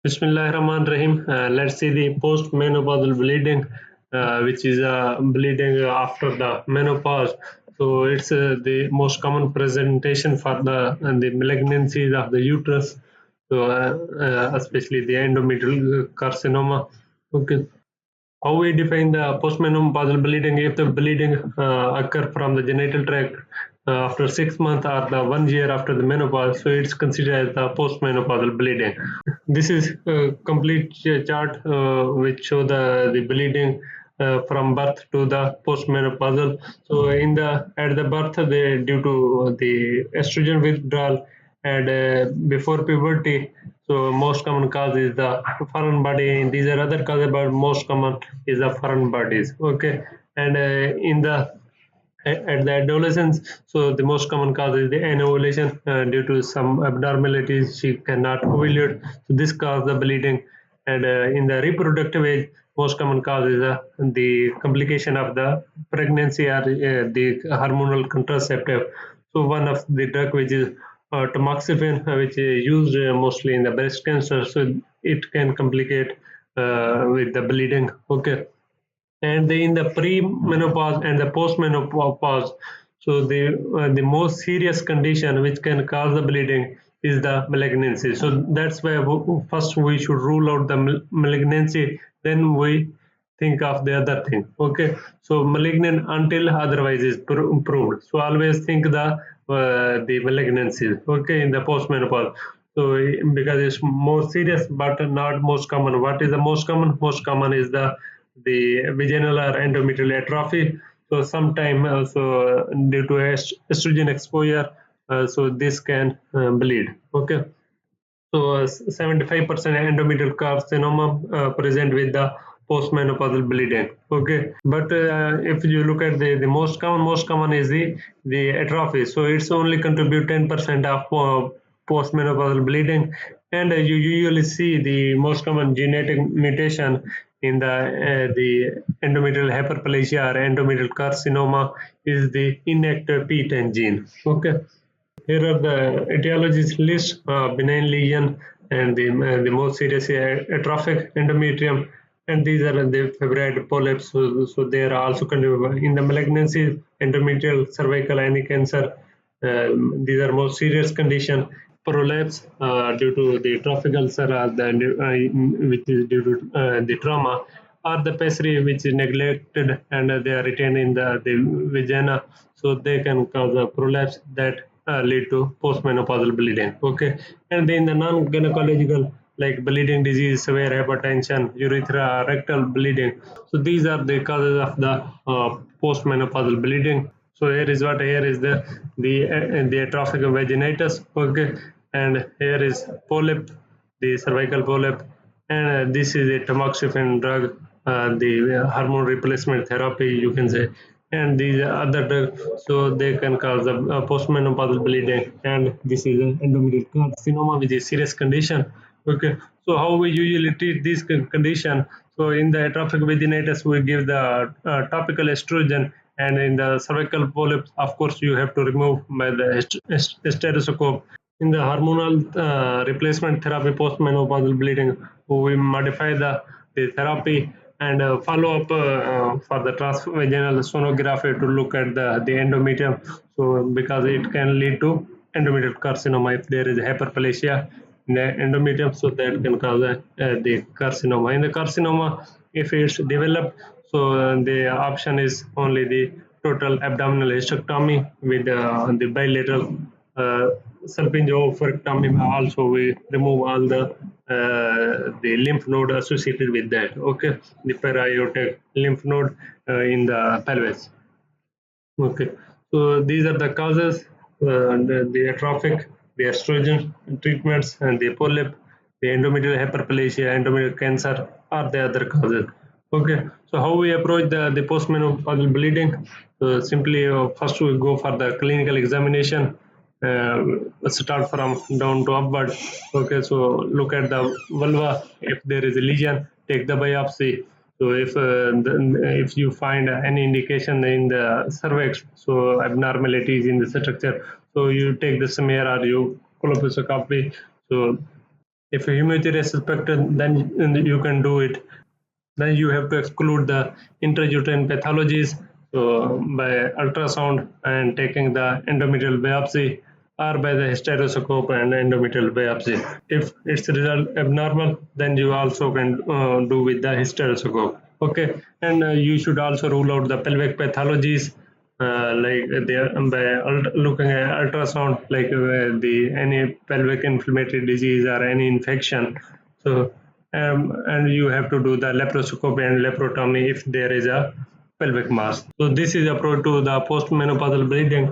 Bismillahirrahmanirrahim. Let's see the postmenopausal bleeding, which is bleeding after the menopause. So it's the most common presentation for the malignancies of the uterus. So especially the endometrial carcinoma. Okay. How we define the postmenopausal bleeding? If the bleeding occur from the genital tract after 6 months or the 1 year after the menopause, so it's considered as the postmenopausal bleeding. This is a complete chart which show the bleeding from birth to the postmenopausal. So at the birth, due to the estrogen withdrawal and before puberty, so most common cause is the foreign body. These are other causes, but most common is the foreign bodies. Okay, and at the adolescence, so the most common cause is the anovulation due to some abnormalities. She cannot ovulate, so this causes the bleeding. And in the reproductive age, most common cause is the complication of the pregnancy or the hormonal contraceptive. So one of the drug which is tamoxifen, which is used mostly in the breast cancer, so it can complicate with the bleeding. Okay, and in the pre-menopause and the post-menopause, so the most serious condition which can cause the bleeding is the malignancy. So that's why first we should rule out the malignancy, then we think of the other thing. Okay, so malignant until otherwise is proved. So always think the malignancy. Okay, in the post-menopause. So because it's more serious but not most common. What is the most common? Most common is the vaginal or endometrial atrophy. So sometime also due to estrogen exposure, so this can bleed. Okay, so 75% endometrial carcinoma present with the postmenopausal bleeding. Okay, but if you look at the most common is the atrophy. So it's only contribute 10% of postmenopausal bleeding, and you usually see the most common genetic mutation in the endometrial hyperplasia or endometrial carcinoma is the inactive P10 gene. Okay. Here are the etiologies list: benign lesion and the most serious atrophic endometrium, and these are the fibroid polyps. So they are also in the malignancy, endometrial, cervical, any cancer. These are most serious condition. Prolapse due to the trophic ulcer, which is due to the trauma, or the pessary which is neglected and they are retained in the vagina, so they can cause a prolapse that lead to postmenopausal bleeding. Okay, and in the non-gynecological like bleeding disease, severe hypertension, urethra, rectal bleeding. So these are the causes of the postmenopausal bleeding. So here is the atrophic vaginitis. Okay, and here is polyp, the cervical polyp, and this is a tamoxifen drug, the hormone replacement therapy, you can say, and these other drugs, so they can cause a postmenopausal bleeding, and this is an endometrial carcinoma, which is serious condition. Okay, so how we usually treat this condition? So in the atrophic vaginitis, we give the topical estrogen, and in the cervical polyps, of course, you have to remove by the hysteroscope. In the hormonal replacement therapy, postmenopausal bleeding, we modify the therapy and follow up for the transvaginal sonography to look at the endometrium. So because it can lead to endometrial carcinoma if there is hyperplasia in the endometrium, so that can cause the carcinoma. In the carcinoma, if it's developed, so the option is only the total abdominal hysterectomy with the bilateral salpingo-oophorectomy. Also, we remove all the lymph node associated with that. Okay, the para-aortic lymph node in the pelvis. Okay, so these are the causes: the atrophic, the estrogen treatments, and the polyp, the endometrial hyperplasia, endometrial cancer are the other causes. Okay, so how we approach the postmenopausal bleeding? So simply, first we go for the clinical examination. Start from down to upward. Okay, so look at the vulva. If there is a lesion, take the biopsy. So if you find any indication in the cervix, so abnormalities in the structure, so you take the smear or you colposcopy. So If hematuria is suspected, then you can do it. Then you have to exclude the intrauterine pathologies, so by ultrasound and taking the endometrial biopsy, or by the hysteroscope and endometrial biopsy. If its result abnormal, then you also can do with the hysteroscope. Okay, and you should also rule out the pelvic pathologies, like they are by looking at ultrasound, like the any pelvic inflammatory disease or any infection. So and you have to do the laparoscopy and laparotomy if there is a pelvic mass. So this is approach to the postmenopausal bleeding.